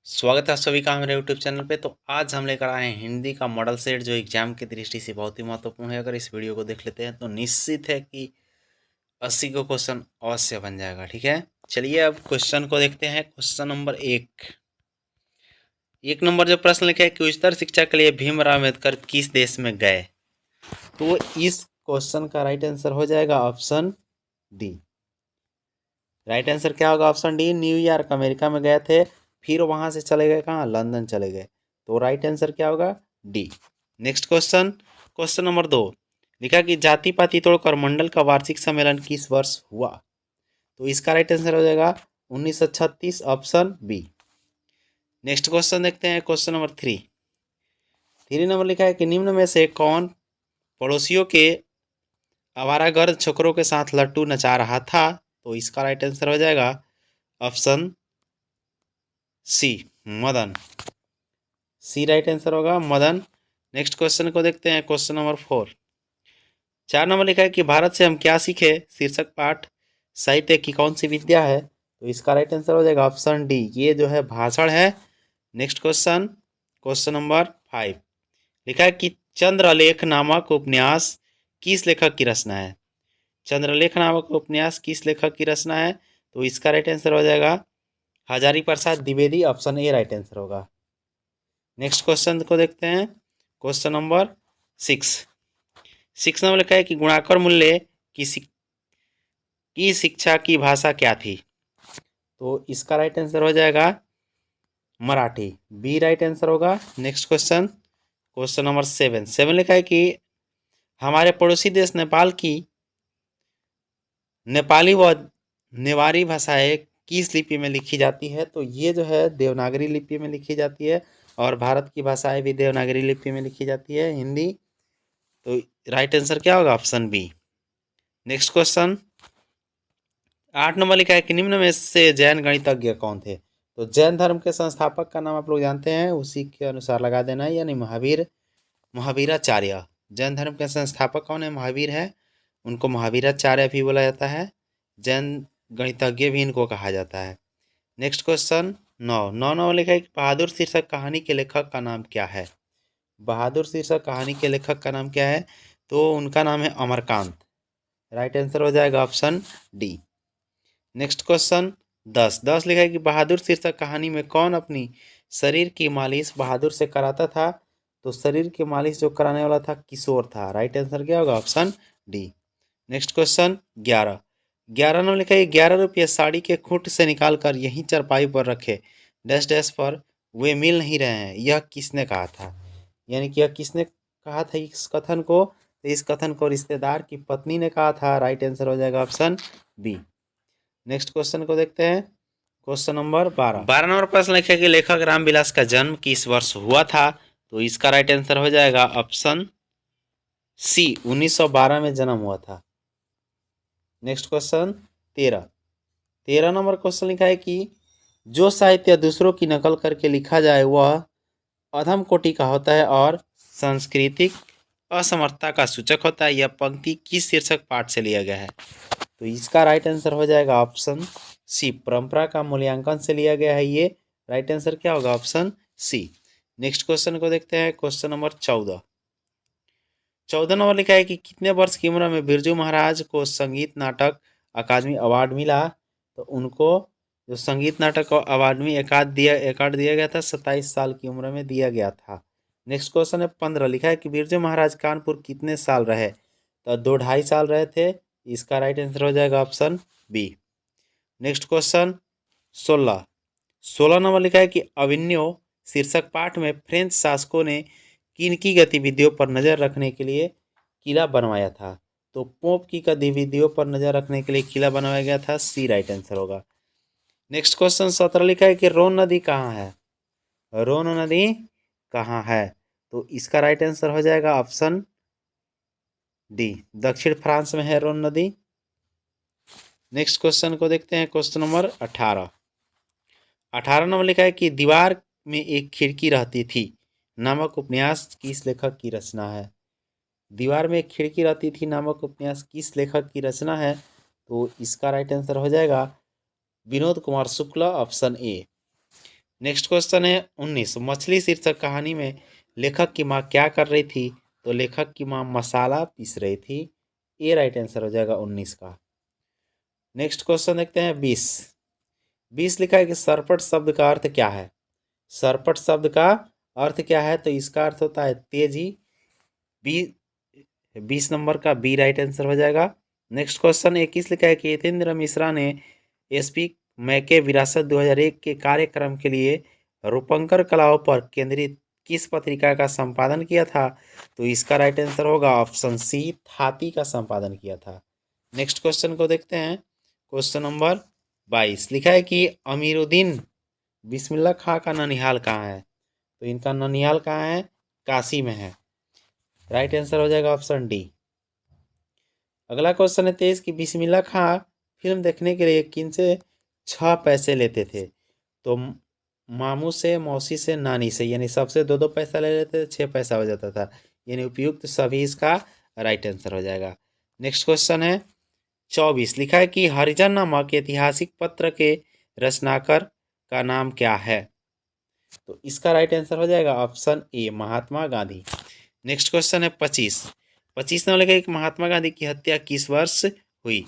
स्वागत है आप सभी का हमारे यूट्यूब चैनल पे। तो आज हम लेकर आए हैं हिंदी का मॉडल सेट जो एग्जाम की दृष्टि से बहुत ही महत्वपूर्ण है। अगर इस वीडियो को देख लेते हैं तो निश्चित है कि 80 को क्वेश्चन अवश्य बन जाएगा। ठीक है, चलिए अब क्वेश्चन को देखते हैं। क्वेश्चन नंबर एक नंबर जो प्रश्न लिखा है कि उच्चतर शिक्षा के लिए भीमराव अम्बेडकर किस देश में गए, तो इस क्वेश्चन का राइट आंसर हो जाएगा ऑप्शन डी। राइट आंसर क्या होगा? ऑप्शन डी, न्यूयॉर्क अमेरिका में गए थे, फिर वहां से चले गए कहाँ? लंदन चले गए। तो राइट आंसर क्या होगा? D. Next question, question number 2 लिखा कि जाति पाति तोड़कर मंडल का वार्षिक सम्मेलन किस वर्ष हुआ, तो इसका राइट आंसर हो जाएगा 1936, ऑप्शन बी। नेक्स्ट क्वेश्चन देखते हैं। क्वेश्चन नंबर 3 नंबर लिखा है कि निम्न में से कौन पड़ोसियों के आवारागर्द छोकरों के साथ लट्टू नचा रहा था, तो इसका राइट आंसर हो जाएगा ऑप्शन सी, मदन। सी राइट आंसर होगा, मदन। नेक्स्ट क्वेश्चन को देखते हैं। क्वेश्चन नंबर 4 नंबर लिखा है कि भारत से हम क्या सीखे शीर्षक पाठ साहित्य की कौन सी विद्या है, तो इसका राइट आंसर हो जाएगा ऑप्शन डी, ये जो है भाषण है। नेक्स्ट क्वेश्चन, क्वेश्चन नंबर 5 लिखा है कि चंद्रलेख नामक उपन्यास किस लेखक की रचना है। चंद्रलेख नामक उपन्यास किस लेखक की रचना है, तो इसका राइट आंसर हो जाएगा Hazari Prasad Dwivedi, option A right answer होगा। नेक्स्ट क्वेश्चन को देखते हैं। क्वेश्चन नंबर 6 नंबर लिखा है कि गुणाकर मूल्य की शिक्षा की भाषा क्या थी, तो इसका राइट आंसर हो जाएगा मराठी, बी राइट आंसर होगा। नेक्स्ट क्वेश्चन, क्वेश्चन नंबर 7 लिखा है कि हमारे पड़ोसी देश नेपाल की नेपाली व नेवारी भाषाएं किस लिपि में लिखी जाती है, तो ये जो है देवनागरी लिपि में लिखी जाती है, और भारत की भाषाएं भी देवनागरी लिपि में लिखी जाती है, हिंदी। तो राइट आंसर क्या होगा? Option B. Next question, 8 number लिखा है कि निम्न में से जैन गणितज्ञ कौन थे, तो जैन धर्म के संस्थापक का नाम आप लोग जानते हैं, उसी के अनुसार लगा देना है, यानी महावीराचार्य। जैन धर्म के संस्थापक कौन है? महावीर है, उनको महावीराचार्य भी बोला जाता है, जैन गणितज्ञ भी इनको कहा जाता है। नेक्स्ट क्वेश्चन 9 नंबर लिखा है कि बहादुर शीर्षक कहानी के लेखक का नाम क्या है। बहादुर शीर्षक कहानी के लेखक का नाम क्या है, तो उनका नाम है अमरकांत। राइट आंसर हो जाएगा ऑप्शन डी। नेक्स्ट क्वेश्चन 10 लिखा है कि बहादुर शीर्षक कहानी में कौन अपनी शरीर की मालिश बहादुर से कराता था, तो शरीर की मालिश जो कराने वाला था किशोर था। राइट आंसर क्या होगा? Option D. Next question 11 number लिखा है 11 रुपये साड़ी के खूंट से निकाल कर यहीं चारपाई पर रखे डैश डैश पर वे मिल नहीं रहे हैं, यह किसने कहा था, यानी कि यह किसने कहा था इस कथन को, तो इस कथन को रिश्तेदार की पत्नी ने कहा था। राइट आंसर हो जाएगा ऑप्शन बी। नेक्स्ट क्वेश्चन को देखते हैं। क्वेश्चन नंबर 12 नंबर प्रश्न लिखा कि लेखक रामविलास का जन्म किस वर्ष हुआ था, तो इसका राइट आंसर हो जाएगा ऑप्शन सी, 1912 में जन्म हुआ था। नेक्स्ट क्वेश्चन 13 नंबर क्वेश्चन लिखा है कि जो साहित्य दूसरों की नकल करके लिखा जाए वह अधम कोटि का होता है और सांस्कृतिक असमर्थता का सूचक होता है। यह पंक्ति किस शीर्षक पाठ से लिया गया है, तो इसका राइट आंसर हो जाएगा ऑप्शन सी, परंपरा का मूल्यांकन से लिया गया है ये। राइट आंसर क्या होगा? Option C. नेक्स्ट क्वेश्चन को देखते हैं। क्वेश्चन नंबर 14 नंबर लिखा है कि कितने वर्ष की उम्र में बिरजू महाराज को संगीत नाटक अकादमी अवार्ड मिला, तो उनको जो संगीत नाटक अकादमी अवार्ड दिया गया था 27 साल की उम्र में दिया गया था। नेक्स्ट क्वेश्चन है 15 लिखा है कि बिरजू महाराज कानपुर कितने साल रहे, तो 2 ढाई साल रहे थे। इसका राइट आंसर हो जाएगा option B. Next question 16 number लिखा है कि अभिन्यो शीर्षक पाठ में फ्रेंच शासकों ने किन की गतिविधियों पर नजर रखने के लिए किला बनवाया था, तो पोप की गतिविधियों पर नजर रखने के लिए किला बनवाया गया था। सी राइट आंसर होगा। नेक्स्ट क्वेश्चन 17 लिखा है कि रोन नदी कहाँ है, रोन नदी कहाँ है, तो इसका राइट आंसर हो जाएगा ऑप्शन डी, दक्षिण फ्रांस में है रोन नदी। नेक्स्ट क्वेश्चन को देखते हैं। क्वेश्चन नंबर 18 नंबर लिखा है कि दीवार में एक खिड़की रहती थी नामक उपन्यास किस लेखक की रचना है। दीवार में एक खिड़की रहती थी नामक उपन्यास किस लेखक की रचना है, तो इसका राइट आंसर हो जाएगा Vinod Kumar Shukla, option A. Next question है 19, मछली शीर्षक कहानी में लेखक की माँ क्या कर रही थी? तो लेखक की माँ मसाला पीस रही थी। ये राइट आंसर हो जाएगा 19 का। नेक्स्ट क्वेश्चन देखते हैं 20। 20 लिखा है कि सरपट शब्द का अर्थ क्या है? सरपट शब्द का अर्थ क्या है? तो इसका अर्थ होता है तेजी। 20 नंबर का बी राइट आंसर हो जाएगा। नेक्स्ट क्वेश्चन 21 लिखा है कि यतीन्द्र मिश्रा ने एसपी मैके विरासत 2001 के कार्यक्रम के लिए रूपंकर कलाओं पर केंद्रित किस पत्रिका का संपादन किया था? तो इसका राइट आंसर होगा ऑप्शन सी, थाती का संपादन किया था। नेक्स्ट क्वेश्चन को देखते हैं। क्वेश्चन नंबर 22 लिखा है कि अमीरुद्दीन बिस्मिल्लाह खां का ननिहाल कहाँ है? तो इनका ननिहाल कहाँ है? काशी में है। राइट आंसर हो जाएगा ऑप्शन डी। अगला क्वेश्चन है 23 कि बिस्मिल्लाह खां फिल्म देखने के लिए किन से 6 पैसे लेते थे? तो मामू से, मौसी से, नानी से, यानी सबसे 2-2 पैसा ले लेते थे, 6 पैसा हो जाता था। यानी उपयुक्त सभी इसका राइट आंसर हो जाएगा। नेक्स्ट क्वेश्चन है 24 लिखा है कि हरिजन नामक ऐतिहासिक पत्र के रचनाकार का नाम क्या है? तो इसका राइट आंसर हो जाएगा option A, Mahatma Gandhi. Next question है 25 नंबर लिखा कि महात्मा गांधी की हत्या किस वर्ष हुई?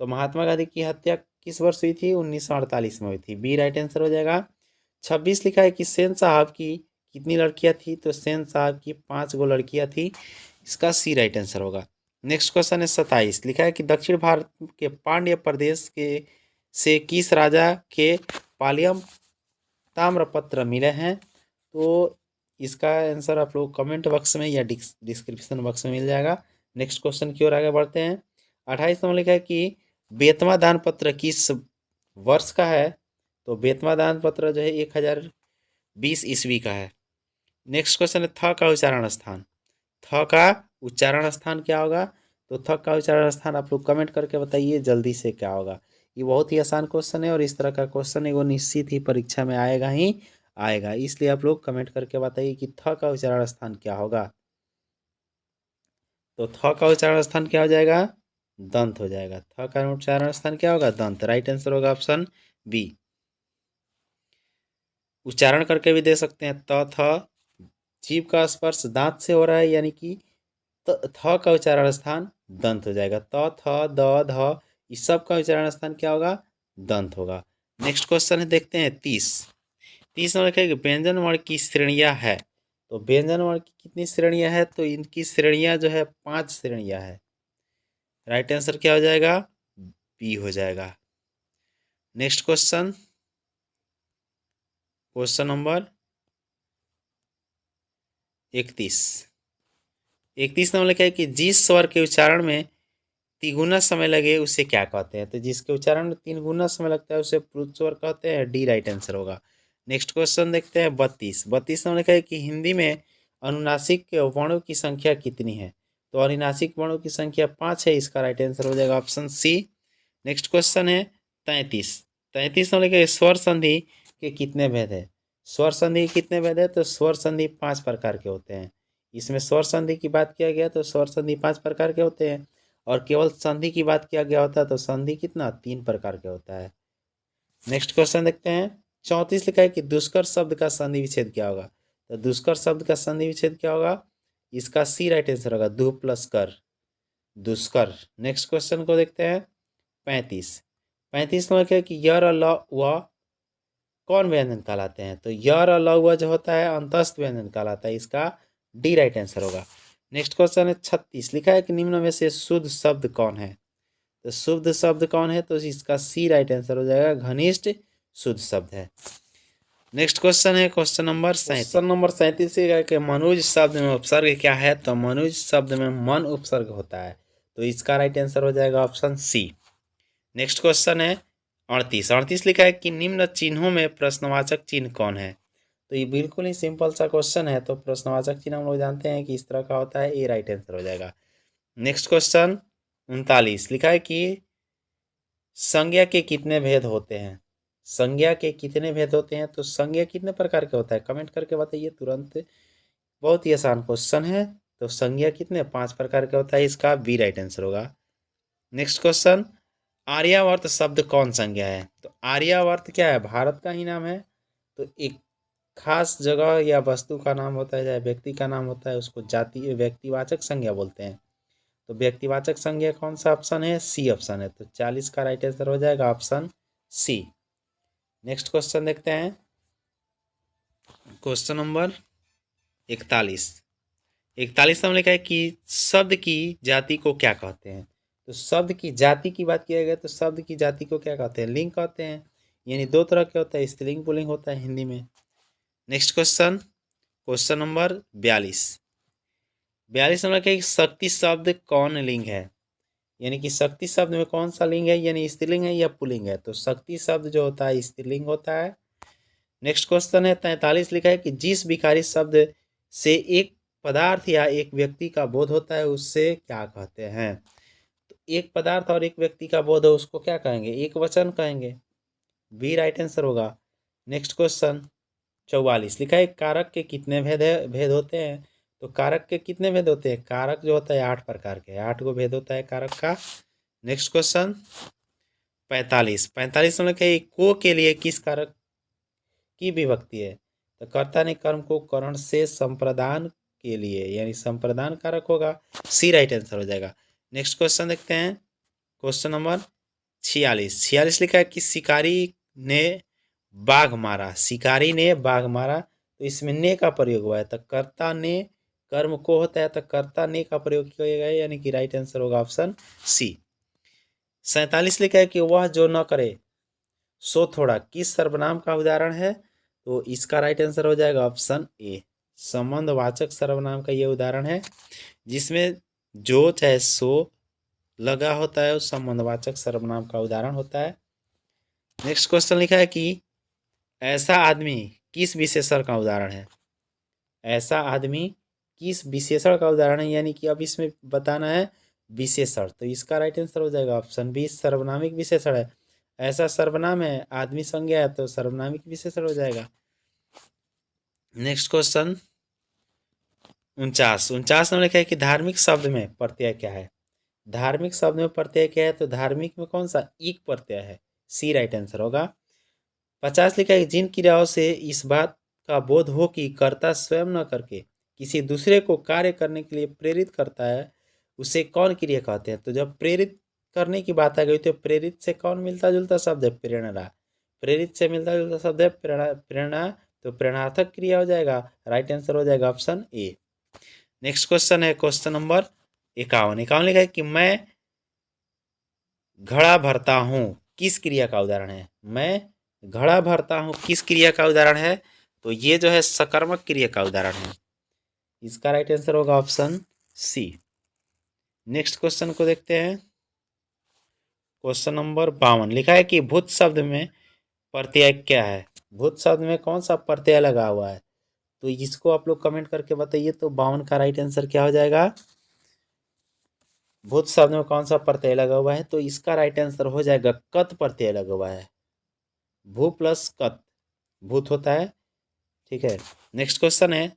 तो महात्मा गांधी की हत्या किस वर्ष हुई थी? 1948 में हुई थी। बी राइट आंसर हो जाएगा। 26 लिखा है कि सेन साहब की कितनी लड़कियां थी? तो सेन साहब की 5 गो लड़कियां थी। इसका सी राइट आंसर होगा। नेक्स्ट क्वेश्चन है 27 लिखा है कि दक्षिण भारत के पांड्य प्रदेश के से किस राजा के पालियम ताम्रपत्र मिले हैं? तो इसका आंसर आप लोग कमेंट बॉक्स में या डिस्क्रिप्शन बॉक्स में मिल जाएगा। नेक्स्ट क्वेश्चन की ओर आगे बढ़ते हैं। 28 नंबर लिखा है कि बेतवा दान पत्र किस वर्ष का है? तो बेतवा दान पत्र जो है 1020 ईस्वी का है। नेक्स्ट क्वेश्चन है थ का उच्चारण स्थान। थ का उच्चारण स्थान क्या होगा? तो थ का उच्चारण स्थान आप लोग कमेंट करके बताइए जल्दी से क्या होगा। ये बहुत ही आसान क्वेश्चन है और इस तरह का क्वेश्चन एगो निश्चित ही परीक्षा में आएगा ही आएगा, इसलिए आप लोग कमेंट करके बताइए कि थ का उच्चारण स्थान क्या होगा। तो थ का उच्चारण स्थान क्या हो जाएगा? दंत हो जाएगा। थ का उच्चारण स्थान क्या होगा? दंत। राइट आंसर होगा ऑप्शन बी। उच्चारण करके भी दे सकते हैं। त थ, जीभ का स्पर्श दांत से हो रहा है, यानी कि थ का उच्चारण स्थान दंत हो जाएगा। त थ द ध इस सब का उच्चारण स्थान क्या होगा? दंत होगा। नेक्स्ट क्वेश्चन है देखते हैं 30 नंबर का व्यंजन वर्ण की श्रेणियां है। तो व्यंजन वर्ण की कितनी श्रेणियां है? तो इनकी श्रेणियां जो है 5 श्रेणियां है। राइट आंसर क्या हो जाएगा? बी हो जाएगा। नेक्स्ट क्वेश्चन नंबर 31 नंबर लिखा है कि जिस स्वर के उच्चारण में तिगुना समय लगे उसे क्या कहते हैं? तो जिसके उच्चारण में 3 गुना समय लगता है उसे प्लुत स्वर कहते हैं। डी राइट आंसर होगा। नेक्स्ट क्वेश्चन देखते हैं 32 नंबर लिखा है कि हिंदी में अनुनासिक वर्णों की संख्या कितनी है? तो अनुनासिक वर्णों की संख्या 5 है। इसका राइट आंसर हो जाएगा ऑप्शन सी। नेक्स्ट क्वेश्चन है 33 नंबर लिखा है स्वर संधि के कितने भेद है? स्वर संधि के कितने भेद है? तो स्वर संधि 5 प्रकार के होते हैं। इसमें स्वर संधि की बात किया गया तो स्वर संधि 5 प्रकार के होते हैं, और केवल संधि की बात किया गया होता है तो संधि कितना 3 प्रकार के होता है। नेक्स्ट क्वेश्चन देखते हैं 34 लिखा है कि दुष्कर शब्द का संधि विच्छेद क्या होगा? तो दुष्कर शब्द का संधि विच्छेद क्या होगा? इसका सी राइट आंसर होगा, दु प्लस कर, दुष्कर। नेक्स्ट क्वेश्चन को देखते हैं 35 में लिखा है कि यर और ल व कौन व्यंजन कहलाते हैं? तो यर और ल व जो होता है अंतस्थ व्यंजन कहलाता है। इसका डी राइट आंसर होगा। नेक्स्ट क्वेश्चन है 36 लिखा है कि निम्न में से शुद्ध शब्द कौन है? तो शुद्ध शब्द कौन है? तो इसका सी राइट आंसर हो जाएगा, घनिष्ठ शुद्ध शब्द है। नेक्स्ट क्वेश्चन है क्वेश्चन नंबर 37 से कि मनुज शब्द में उपसर्ग क्या है? तो मनुज शब्द में मन उपसर्ग होता है। तो इसका राइट आंसर हो जाएगा ऑप्शन सी। नेक्स्ट क्वेश्चन है 38 लिखा है कि निम्न चिन्हों में प्रश्नवाचक चिन्ह कौन है? तो ये बिल्कुल ही सिंपल सा क्वेश्चन है। तो प्रश्नवाचक चिन्ह हम लोग जानते हैं कि इस तरह का होता है। ए राइट आंसर हो जाएगा। नेक्स्ट क्वेश्चन 39 लिखा है कि संज्ञा के कितने भेद होते हैं? संज्ञा के कितने भेद होते हैं? तो संज्ञा कितने प्रकार के होता है? कमेंट करके बताइए तुरंत। बहुत ही आसान क्वेश्चन है। तो संज्ञा कितने 5 प्रकार का होता है। इसका बी राइट आंसर होगा। नेक्स्ट क्वेश्चन आर्यावर्त शब्द कौन संज्ञा है? तो आर्यावर्त क्या है? भारत का ही नाम है। तो एक खास जगह या वस्तु का नाम होता है या व्यक्ति का नाम होता है, उसको जाति व्यक्तिवाचक संज्ञा बोलते हैं। तो व्यक्तिवाचक संज्ञा कौन सा ऑप्शन है? सी ऑप्शन है। तो 40 का राइट आंसर हो जाएगा ऑप्शन सी। नेक्स्ट क्वेश्चन देखते हैं, क्वेश्चन नंबर 41। 41 में लिखा है कि शब्द की जाति को क्या कहते हैं? तो शब्द की जाति की बात किया गया तो शब्द की जाति को क्या कहते हैं? लिंग कहते हैं। यानी दो तरह के होता है, स्त्रीलिंग पुल्लिंग होता है हिंदी में। Next question, question number 42। 42 number के शक्ति शब्द कौन लिंग है? यानी कि शक्ति शब्द में कौन सा लिंग है, यानी स्त्रीलिंग है या पुल्लिंग है? तो शक्ति शब्द जो होता है स्त्रीलिंग होता है। नेक्स्ट क्वेश्चन है 43, लिखा है कि जिस विकारी शब्द से एक पदार्थ या एक व्यक्ति का बोध होता है उससे क्या कहते हैं? तो एक पदार्थ और एक व्यक्ति का बोध हो उसको क्या कहेंगे? एक वचन कहेंगे। बी राइट आंसर होगा। नेक्स्ट क्वेश्चन 44, लिखा है कारक के कितने भेद होते हैं? तो कारक के कितने भेद होते हैं? कारक जो होता है 8 प्रकार के, 8 को भेद होता है कारक का। नेक्स्ट क्वेश्चन 45 में लिखा है को के लिए किस कारक की विभक्ति है? तो कर्ता ने कर्म को करण से संप्रदान के लिए, यानी संप्रदान कारक होगा। सी राइट आंसर हो जाएगा। नेक्स्ट क्वेश्चन देखते हैं, क्वेश्चन नंबर 46 लिखा है कि शिकारी ने बाघ मारा। शिकारी ने बाघ मारा, तो इसमें ने का प्रयोग हुआ है। तो कर्ता ने कर्म को होता है, तो कर्ता ने का प्रयोग किया गया है, यानी कि राइट आंसर होगा ऑप्शन सी। 47 लिखा है कि वह जो न करे सो थोड़ा किस सर्वनाम का उदाहरण है? तो इसका राइट आंसर हो जाएगा ऑप्शन ए, संबंधवाचक सर्वनाम का ये उदाहरण है, जिसमें जो चाहे सो लगा होता है उस संबंधवाचक सर्वनाम का उदाहरण होता है। नेक्स्ट क्वेश्चन लिखा है कि ऐसा आदमी किस विशेषण का उदाहरण है? ऐसा आदमी किस विशेषण का उदाहरण है, यानी कि अब इसमें बताना है विशेषण। तो इसका राइट आंसर हो जाएगा ऑप्शन बी, सर्वनामिक विशेषण है। ऐसा सर्वनाम है, आदमी संज्ञा है, तो सर्वनामिक विशेषण हो जाएगा। नेक्स्ट क्वेश्चन 49 में लिखा है कि धार्मिक शब्द में प्रत्यय क्या है? धार्मिक शब्द में प्रत्यय क्या है? तो धार्मिक में कौन सा इक प्रत्यय है। सी राइट आंसर होगा। 50 लिखा है कि जिन क्रियाओं से इस बात का बोध हो कि कर्ता स्वयं न करके किसी दूसरे को कार्य करने के लिए प्रेरित करता है उसे कौन क्रिया कहते हैं? तो जब प्रेरित करने की बात आ गई तो प्रेरित से कौन मिलता जुलता शब्द है? प्रेरणा। प्रेरित से मिलता जुलता शब्द है प्रेरणा, तो प्रेरणार्थक क्रिया हो जाएगा। राइट आंसर हो जाएगा ऑप्शन ए। नेक्स्ट क्वेश्चन है क्वेश्चन नंबर 51 लिखा है कि मैं घड़ा भरता हूँ किस क्रिया का उदाहरण है? मैं घड़ा भरता हूँ किस क्रिया का उदाहरण है? तो ये जो है सकर्मक क्रिया का उदाहरण है। इसका राइट आंसर होगा ऑप्शन सी। नेक्स्ट क्वेश्चन को देखते हैं, क्वेश्चन नंबर 52 लिखा है कि भूत शब्द में प्रत्यय क्या है? भूत शब्द में कौन सा प्रत्यय लगा हुआ है? तो इसको आप लोग कमेंट करके बताइए। तो 52 का राइट आंसर क्या हो जाएगा? भूत शब्द में कौन सा प्रत्यय लगा हुआ है? तो इसका राइट आंसर हो जाएगा कत प्रत्यय लगा हुआ है। भू प्लस कत भूत होता है, ठीक है। नेक्स्ट क्वेश्चन है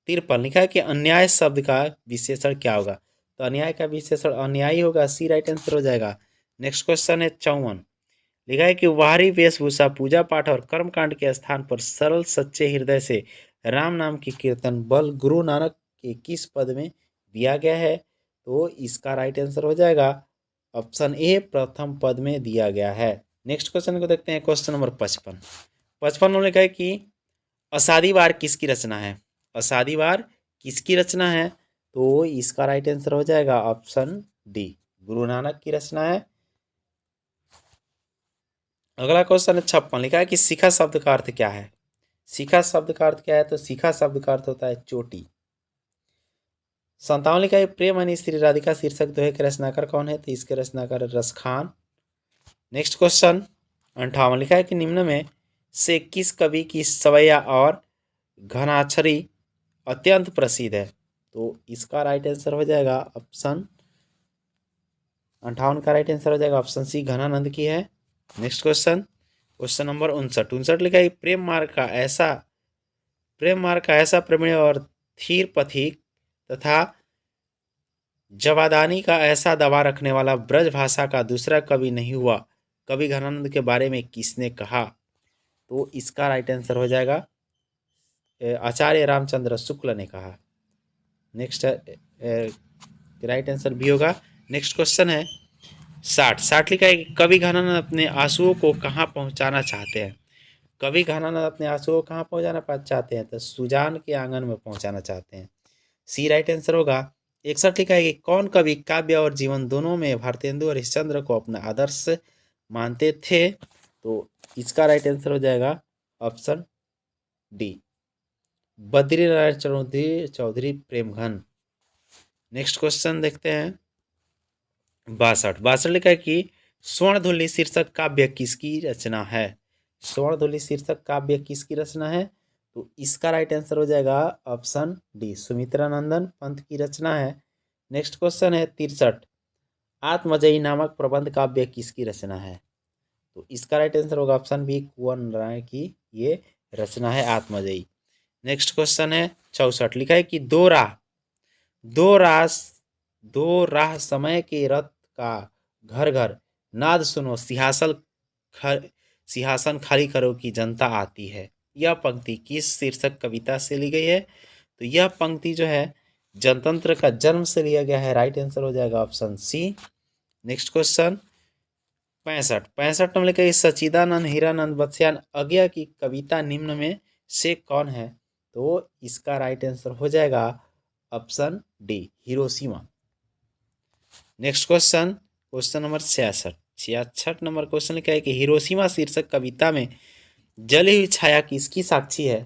53, लिखा है कि अन्याय शब्द का विशेषण क्या होगा? तो अन्याय का विशेषण अन्यायी होगा। सी राइट आंसर हो जाएगा। नेक्स्ट क्वेश्चन है 54, लिखा है कि बाहरी वेशभूषा पूजा पाठ और कर्मकांड के स्थान पर सरल सच्चे हृदय से राम नाम की कीर्तन बल गुरु नानक के किस पद में दिया गया है? तो इसका राइट आंसर हो जाएगा ऑप्शन ए, प्रथम पद में दिया गया है। नेक्स्ट क्वेश्चन को देखते हैं, क्वेश्चन नंबर 55 में लिखा है कि असादी वार किसकी रचना है? असादी वार किसकी रचना है? तो इसका राइट आंसर हो जाएगा ऑप्शन डी, गुरु नानक की रचना है। अगला क्वेश्चन है 56, लिखा है कि शिखा शब्द का अर्थ क्या है? शिखा शब्द का अर्थ क्या है? तो शिखा शब्द का अर्थ होता है चोटी। 57 लिखा है प्रेम यानी श्री राधिका शीर्षक दोहे के रचनाकार कौन है? तो इसके रचनाकार रसखान। नेक्स्ट क्वेश्चन 58 लिखा है कि निम्न में से किस कवि की सवैया और घनाक्षरी अत्यंत प्रसिद्ध है? तो इसका राइट आंसर हो जाएगा ऑप्शन 58 का राइट आंसर हो जाएगा ऑप्शन सी, घनानंद की है। नेक्स्ट क्वेश्चन, क्वेश्चन नंबर 59 लिखा है प्रेम मार्ग का ऐसा प्रमेय और थीर पथिक तथा जवादानी का ऐसा दवा रखने वाला ब्रज भाषा का दूसरा कवि नहीं हुआ। कवि घनानंद के बारे में किसने कहा? तो इसका राइट आंसर हो जाएगा आचार्य रामचंद्र शुक्ल ने कहा। नेक्स्ट राइट आंसर भी होगा। नेक्स्ट क्वेश्चन है 60 लिखा है कि कवि घनानंद अपने आंसुओं को कहाँ पहुँचाना चाहते हैं। कवि घनानंद अपने आंसुओं को कहाँ पहुँचाना चाहते हैं, तो सुजान के आंगन में पहुँचाना चाहते हैं। सी राइट आंसर होगा। 61 लिखा है कि कौन कवि काव्य और जीवन दोनों में भारतेंदु और हरिश्चंद्र को अपना आदर्श मानते थे, तो इसका राइट आंसर हो जाएगा option D, Badri Narayan Chaudhary Premghan. Next question देखते हैं 62 लिखा है कि स्वर्णधुली शीर्षक काव्य किसकी रचना है। स्वर्णधुली शीर्षक काव्य किसकी रचना है, तो इसका राइट आंसर हो जाएगा ऑप्शन डी, सुमित्रा नंदन पंत की रचना है। नेक्स्ट क्वेश्चन है 63, आत्मजयी नामक प्रबंध काव्य किसकी रचना है, तो इसका राइट आंसर होगा ऑप्शन बी, कुंवर नारायण की ये रचना है आत्मजयी। नेक्स्ट क्वेश्चन है 64 लिखा है कि दो राह समय के रथ का घर घर नाद सुनो सिंहासन खाली करो की जनता आती है। यह पंक्ति किस शीर्षक कविता से ली गई है, तो यह पंक्ति जो है जनतंत्र का जन्म से लिया गया है। राइट आंसर हो जाएगा option C. Next question 65 number लिखा है सच्चिदानंद हीरानंद बत्स्यायन अज्ञा की कविता निम्न में से कौन है, तो इसका राइट आंसर हो जाएगा option D, Hiroshima. Next question number 66 number question लिखा है कि हिरोशिमा शीर्षक कविता में जली हुई छाया किसकी साक्षी है,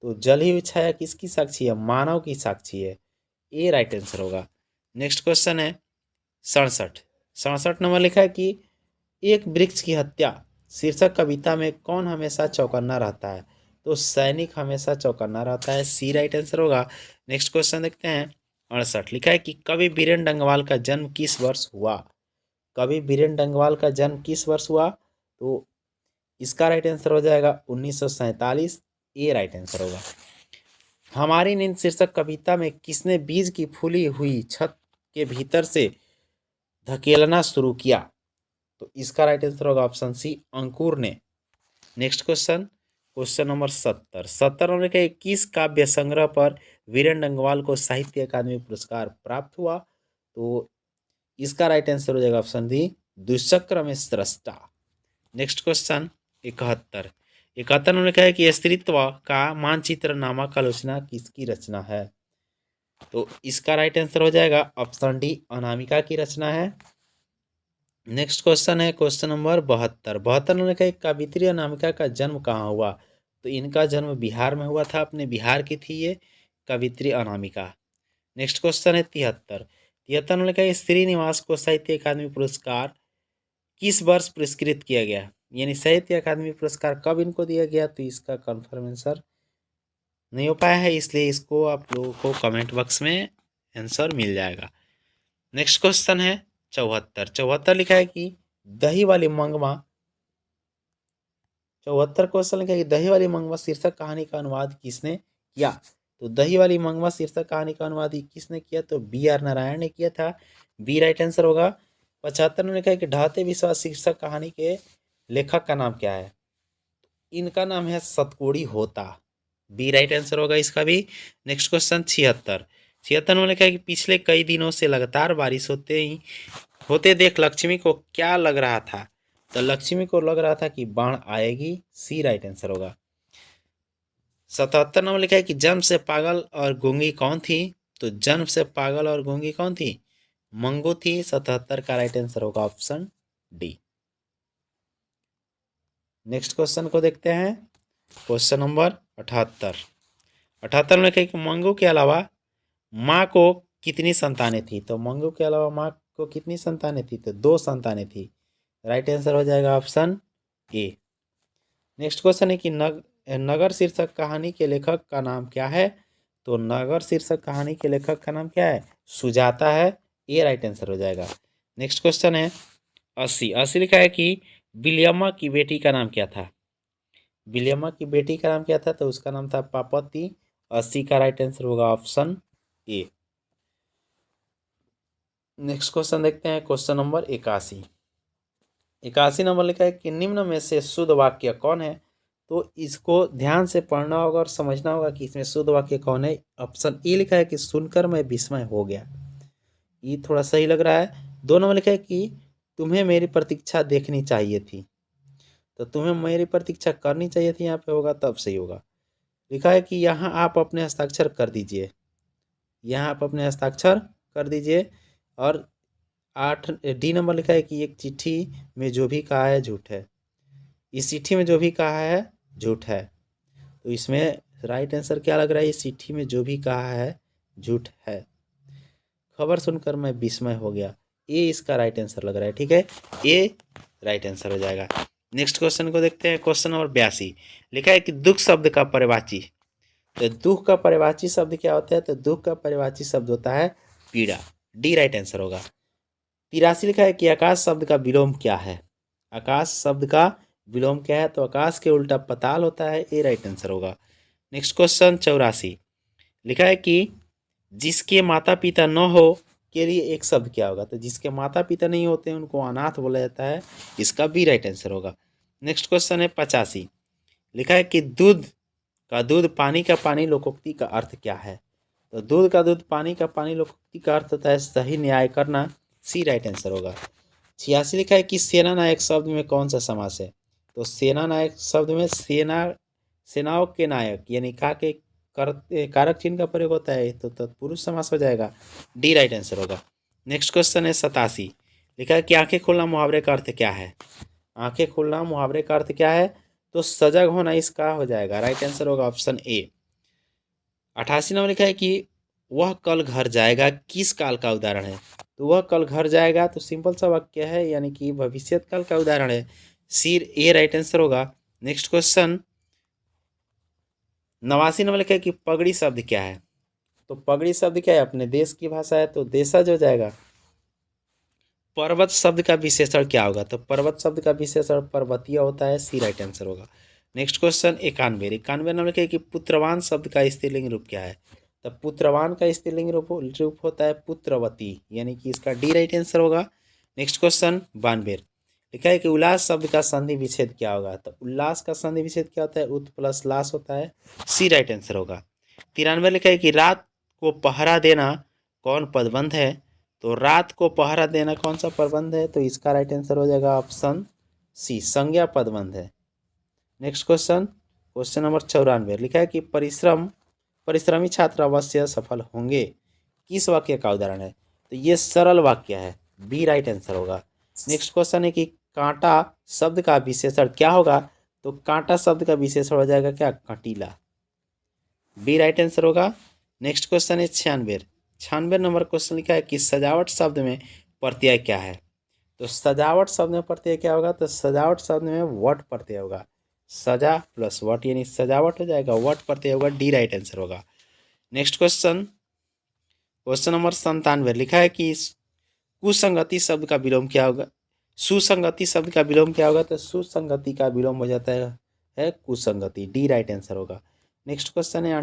तो जली हुई छाया किसकी साक्षी है, मानव की साक्षी है। ये राइट आंसर होगा। नेक्स्ट क्वेश्चन है 67 नंबर लिखा है कि एक वृक्ष की हत्या शीर्षक कविता में कौन हमेशा चौकन्ना रहता है, तो सैनिक हमेशा चौकन्ना रहता है। सी राइट आंसर होगा। नेक्स्ट क्वेश्चन देखते हैं 68 लिखा है कि कवि बीरेन डंगवाल का जन्म किस वर्ष हुआ। कवि बीरेन डंगवाल का जन्म किस वर्ष हुआ, तो इसका राइट आंसर हो जाएगा 1947। ये राइट आंसर होगा। हमारी नींद शीर्षक कविता में किसने बीज की फूली हुई छत के भीतर से धकेलना शुरू किया, तो इसका राइट आंसर होगा ऑप्शन सी, अंकुर ने। नेक्स्ट क्वेश्चन नंबर 70 नंबर के किस काव्य संग्रह पर वीरेन डंगवाल को साहित्य अकादमी पुरस्कार प्राप्त हुआ, तो इसका राइट आंसर हो जाएगा ऑप्शन डी, दुष्चक्र में स्रष्टा। नेक्स्ट क्वेश्चन 71 नंबर का है कि स्त्रीत्व का मानचित्र नामक आलोचना किसकी रचना है, तो इसका राइट आंसर हो जाएगा ऑप्शन डी, अनामिका की रचना है। नेक्स्ट क्वेश्चन है क्वेश्चन नंबर 72 नंबर का कवित्री अनामिका का जन्म कहाँ हुआ, तो इनका जन्म बिहार में हुआ था। अपने बिहार की थी ये कवित्री अनामिका। नेक्स्ट क्वेश्चन है 73 नंबर का श्रीनिवास को साहित्य अकादमी पुरस्कार किस वर्ष पुरस्कृत किया गया, यानी साहित्य अकादमी पुरस्कार कब इनको दिया गया, तो इसका कन्फर्म आंसर नहीं हो पाया है, इसलिए इसको आप लोगों को कमेंट बॉक्स में आंसर मिल जाएगा। नेक्स्ट क्वेश्चन है 74 लिखा है कि दही वाली मंगवा 74 क्वेश्चन लिखा है कि दही वाली मंगवा शीर्षक कहानी का अनुवाद किसने किया, तो दही वाली मंगवा शीर्षक कहानी का अनुवाद किसने किया, तो बी.आर. नारायण ने किया था। बी राइट आंसर होगा। 75 में लिखा है कि ढाते विश्वास शीर्षक कहानी के लेखक का नाम क्या है, इनका नाम है सतकोड़ी होता। बी राइट आंसर होगा इसका भी। नेक्स्ट क्वेश्चन 76 में लिखा है कि पिछले कई दिनों से लगातार बारिश होते देख लक्ष्मी को क्या लग रहा था, तो लक्ष्मी को लग रहा था कि बाढ़ आएगी। सी राइट आंसर होगा। 77 में लिखा है कि जन्म से पागल और गूंगी कौन थी, तो जन्म से पागल और गूंगी कौन थी, मंगू थी। 77 का राइट आंसर होगा ऑप्शन डी। नेक्स्ट क्वेश्चन को देखते हैं क्वेश्चन नंबर 78 में लिखा है कि मंगू के अलावा माँ को कितनी संतानें थी, तो मंगू के अलावा माँ को कितनी संतानें थी, तो 2 संतानें थी। राइट आंसर हो जाएगा ऑप्शन ए। नेक्स्ट क्वेश्चन है कि नगर शीर्षक कहानी के लेखक का नाम क्या है, तो नगर शीर्षक कहानी के लेखक का नाम क्या है, सुजाता है। ये राइट आंसर हो जाएगा। नेक्स्ट क्वेश्चन है 80 लिखा है कि विलियम्मा की बेटी का नाम क्या था, विलियम्मा की बेटी का नाम क्या था, तो उसका नाम था पापती। 80 का राइट आंसर होगा ऑप्शन ए। नेक्स्ट क्वेश्चन देखते हैं क्वेश्चन नंबर 81 नंबर लिखा है कि निम्न में से शुद्ध वाक्य कौन है, तो इसको ध्यान से पढ़ना होगा और समझना होगा कि इसमें शुद्ध वाक्य कौन है। ऑप्शन ए लिखा है कि सुनकर मैं विस्मय हो गया, ये थोड़ा सही लग रहा है। 2 नंबर लिखा है कि तुम्हें मेरी प्रतीक्षा देखनी चाहिए थी, तो तुम्हें मेरी प्रतीक्षा करनी चाहिए थी यहाँ पे होगा तब सही होगा। लिखा है कि यहाँ आप अपने हस्ताक्षर कर दीजिए, यहाँ आप अपने हस्ताक्षर कर दीजिए। और 8 डी नंबर लिखा है कि एक चिट्ठी में जो भी कहा है झूठ है, इस चिट्ठी में जो भी कहा है झूठ है। तो इसमें राइट आंसर क्या लग रहा है, इस चिट्ठी में जो भी कहा है झूठ है। खबर सुनकर मैं विस्मय हो गया, ये इसका राइट आंसर लग रहा है। ठीक है, ये राइट आंसर हो जाएगा। नेक्स्ट क्वेश्चन को देखते हैं। क्वेश्चन नंबर 82 लिखा है कि दुख शब्द का परिवाची, तो दुख का परिवाची शब्द क्या होता है, तो दुख का परिवाची शब्द होता है पीड़ा, डी राइट आंसर होगा। 83 लिखा है कि आकाश शब्द का विलोम क्या है, आकाश शब्द का विलोम क्या है, तो आकाश के उल्टा पताल होता है, ए राइट आंसर होगा। नेक्स्ट क्वेश्चन 84 लिखा है कि जिसके माता पिता न हो के लिए एक शब्द क्या होगा, तो जिसके माता पिता नहीं होते हैं उनको अनाथ बोला जाता है, इसका भी राइट आंसर होगा। नेक्स्ट क्वेश्चन है 85 लिखा है कि दूध का दूध पानी का पानी लोकोक्ति का अर्थ क्या है, तो दूध का दूध पानी का पानी लोकोक्ति का अर्थ होता है सही न्याय करना, सी राइट आंसर होगा। 86 लिखा है कि सेना नायक शब्द में कौन सा समास है, तो सेना नायक शब्द में सेनाओं के नायक यानी का के कारक चिन्ह का प्रयोग होता है, तो तत्पुरुष समास हो जाएगा, डी राइट आंसर होगा। नेक्स्ट क्वेश्चन है 87 लिखा है कि आंखें खोलना मुहावरे का अर्थ क्या है, आंखें खोलना मुहावरे का अर्थ क्या है, तो सजग होना इसका हो जाएगा, राइट आंसर होगा ऑप्शन ए। 88 नंबर लिखा है कि वह कल घर जाएगा किस काल का उदाहरण है, तो वह कल घर जाएगा तो सिंपल सा वाक्य है यानी कि भविष्यत काल का उदाहरण है, सी ए राइट आंसर होगा। नेक्स्ट क्वेश्चन 89 नंबर लिखा है कि पगड़ी शब्द क्या है, तो पगड़ी शब्द क्या है, अपने देश की भाषा है तो देशज हो जाएगा। पर्वत शब्द का विशेषण क्या होगा, तो पर्वत शब्द का विशेषण पर्वतीय होता है, सी राइट आंसर होगा। नेक्स्ट क्वेश्चन 91 नंबर लिखा है कि पुत्रवान शब्द का स्त्रीलिंग रूप क्या है, तो पुत्रवान का स्त्रीलिंग रूप होता है पुत्रवती, यानी कि इसका डी राइट आंसर होगा। नेक्स्ट क्वेश्चन 92 लिखा है कि उल्लास शब्द का संधि विच्छेद क्या होगा, तो उल्लास का संधि विच्छेद क्या होता है, उत प्लस लास होता है, सी राइट आंसर होगा। 93 लिखा है कि रात को पहरा देना कौन पदबंध है, तो रात को पहरा देना कौन सा पदबंध है, तो इसका राइट आंसर हो जाएगा ऑप्शन सी संज्ञा पदबंध है। नेक्स्ट क्वेश्चन नंबर 94 लिखा है कि परिश्रमी छात्र अवश्य सफल होंगे किस वाक्य का उदाहरण है, तो ये सरल वाक्य है, बी राइट आंसर होगा। नेक्स्ट क्वेश्चन है कि कांटा शब्द का विशेषण क्या होगा, तो कांटा शब्द का विशेषण हो जाएगा क्या, कंटीला, बी राइट आंसर होगा। नेक्स्ट क्वेश्चन है 96 नंबर क्वेश्चन लिखा है कि सजावट शब्द में प्रत्यय क्या है, तो सजावट शब्द में प्रत्यय क्या होगा, तो सजावट शब्द में वट प्रत्यय होगा, सजा प्लस वट यानी सजावट हो जाएगा, वट प्रत्यय होगा, डी राइट आंसर होगा। नेक्स्ट क्वेश्चन नंबर 97 लिखा है कि कुसंगति शब्द का विलोम क्या होगा, सुसंगति शब्द का विलोम क्या होगा, तो सुसंगति का विलोम हो जाता है कुसंगति, डी राइट आंसर होगा। नेक्स्ट क्वेश्चन है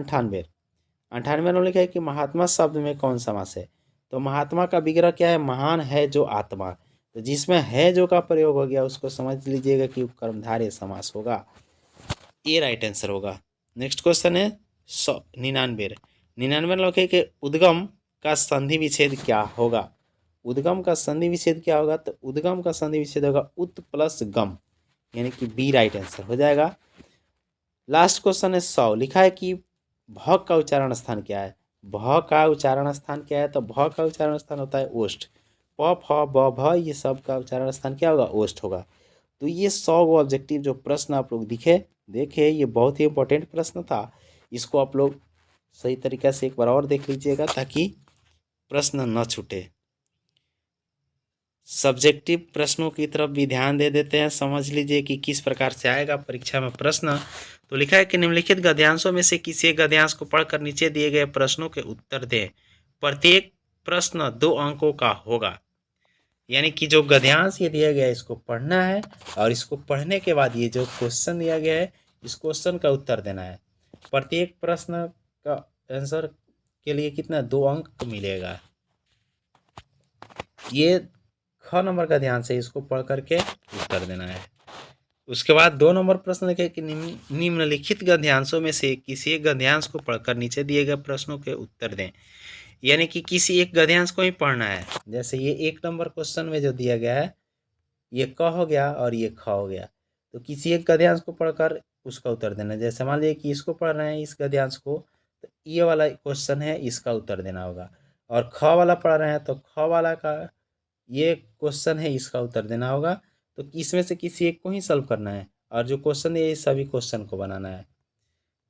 98 में लिखा है कि महात्मा शब्द में कौन समास है, तो महात्मा का विग्रह क्या है, महान है जो आत्मा, तो जिसमें है जो का प्रयोग हो गया उसको समझ लीजिएगा कि कर्मधारय समास होगा, ए राइट आंसर होगा। नेक्स्ट क्वेश्चन है 99 में लिखा है कि उद्गम का संधि विच्छेद क्या होगा, उद्गम का संधि विच्छेद क्या होगा, तो उद्गम का संधि विच्छेद होगा उत प्लस गम, यानी कि बी राइट आंसर हो जाएगा। लास्ट क्वेश्चन है 100 लिखा है कि भ का उच्चारण स्थान क्या है, भ का उच्चारण स्थान क्या है, तो भ का उच्चारण स्थान होता है ओष्ठ, प फ ब भ ये सब का उच्चारण स्थान क्या होगा, ओष्ठ होगा। तो ये 100 गो ऑब्जेक्टिव जो प्रश्न आप लोग देखे ये बहुत ही इंपॉर्टेंट प्रश्न था, इसको आप लोग सही तरीक़े से एक बार और देख लीजिएगा ताकि प्रश्न न छूटे। सब्जेक्टिव प्रश्नों की तरफ भी ध्यान दे देते हैं, समझ लीजिए कि किस प्रकार से आएगा परीक्षा में प्रश्न। तो लिखा है कि निम्नलिखित गद्यांशों में से किसी एक गद्यांश को पढ़कर नीचे दिए गए प्रश्नों के उत्तर दें, प्रत्येक प्रश्न 2 अंकों का होगा, यानी कि जो गद्यांश ये दिया गया है इसको पढ़ना है और इसको पढ़ने के बाद ये जो क्वेश्चन दिया गया है इस क्वेश्चन का उत्तर देना है। प्रत्येक प्रश्न का आंसर के लिए कितना 2 अंक मिलेगा। ये ख नंबर का ध्यान से इसको पढ़ करके उत्तर देना है। उसके बाद 2 नंबर प्रश्न लिखे कि निम्नलिखित गद्यांशों में से किसी एक गद्यांश को पढ़कर नीचे दिए गए प्रश्नों के उत्तर दें। यानी कि किसी एक गद्यांश को ही पढ़ना है। जैसे ये 1 नंबर क्वेश्चन में जो दिया गया है, ये क हो गया और ये ख हो गया, तो किसी एक गद्यांश को पढ़कर उसका उत्तर देना है। जैसे मान लीजिए कि इसको पढ़ रहे हैं, इस गद्यांश को, तो ये वाला क्वेश्चन है, इसका उत्तर देना होगा। और ख वाला पढ़ रहे हैं तो ख वाला का ये क्वेश्चन है, इसका उत्तर देना होगा। तो इसमें से किसी एक को ही सॉल्व करना है और जो क्वेश्चन है ये सभी क्वेश्चन को बनाना है।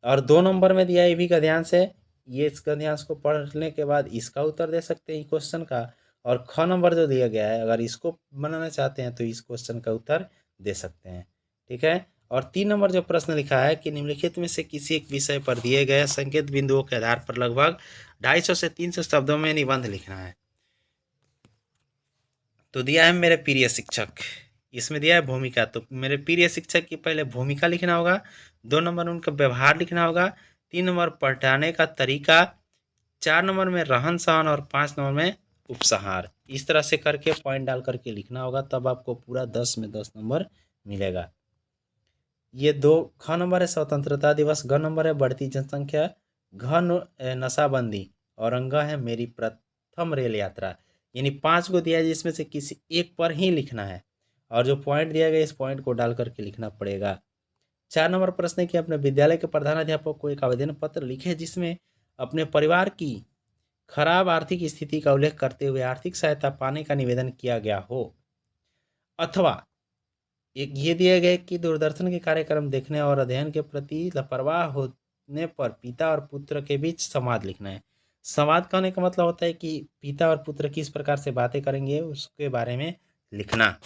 और 2 नंबर में दिया ये भी गद्यांश है, ये इस गद्यांश को पढ़ने के बाद इसका उत्तर दे सकते हैं क्वेश्चन का। और ख नंबर जो दिया गया है, अगर इसको बनाना चाहते हैं तो इस क्वेश्चन का उत्तर दे सकते हैं। ठीक है। और 3 नंबर जो प्रश्न लिखा है कि निम्नलिखित में से किसी एक विषय पर दिए गए संकेत बिंदुओं के आधार पर लगभग 250 से 300 शब्दों में निबंध लिखना है। तो दिया है मेरे प्रिय शिक्षक, इसमें दिया है भूमिका, तो मेरे प्रिय शिक्षक की पहले भूमिका लिखना होगा, 2 नंबर उनका व्यवहार लिखना होगा, 3 नंबर पढ़ाने का तरीका, 4 नंबर में रहन सहन और 5 नंबर में उपसंहार। इस तरह से करके पॉइंट डाल करके लिखना होगा, तब आपको पूरा 10 में 10 नंबर मिलेगा। ये 2 ख नंबर है स्वतंत्रता दिवस, घ नंबर है बढ़ती जनसंख्या, घ नशाबंदी और अंग है मेरी प्रथम रेल यात्रा। यानी 5 को दिया है जिसमें से किसी एक पर ही लिखना है और जो पॉइंट दिया गया इस पॉइंट को डाल करके लिखना पड़ेगा। 4 नंबर प्रश्न है कि अपने विद्यालय के प्रधानाध्यापक को एक आवेदन पत्र लिखे जिसमें अपने परिवार की खराब आर्थिक स्थिति का उल्लेख करते हुए आर्थिक सहायता पाने का निवेदन किया गया हो। अथवा एक ये दिए गए कि दूरदर्शन के कार्यक्रम देखने और अध्ययन के प्रति लापरवाह होने पर पिता और पुत्र के बीच संवाद लिखना है। संवाद कहने का मतलब होता है कि पिता और पुत्र किस प्रकार से बातें करेंगे उसके बारे में लिखना।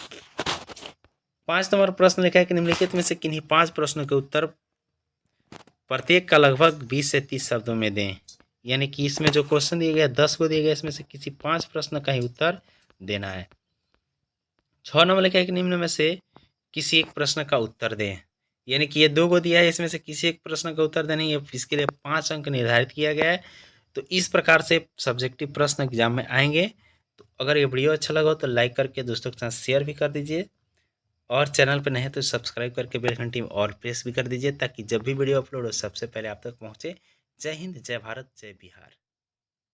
5 नंबर प्रश्न लिखा है कि निम्नलिखित में से किन्हीं 5 प्रश्नों के उत्तर प्रत्येक का लगभग 20 से 30 शब्दों में दें। यानी कि इसमें जो क्वेश्चन दिए गए 10 को दिए गए, इसमें से किसी 5 प्रश्न का ही उत्तर देना है। 6 नंबर लिखा है कि निम्न में से किसी एक प्रश्न का उत्तर दें। यानी कि ये 2 को दिया है, इसमें से किसी एक प्रश्न का उत्तर देना है। इसके लिए 5 अंक निर्धारित किया गया है। तो इस प्रकार से सब्जेक्टिव प्रश्न एग्जाम में आएंगे। तो अगर ये वीडियो अच्छा लगा हो तो लाइक करके दोस्तों के साथ शेयर भी कर दीजिए और चैनल पर नए हैं तो सब्सक्राइब करके बेल घंटी में और प्रेस भी कर दीजिए ताकि जब भी वीडियो अपलोड हो सबसे पहले आप तक पहुँचे। जय हिंद, जय भारत, जय बिहार।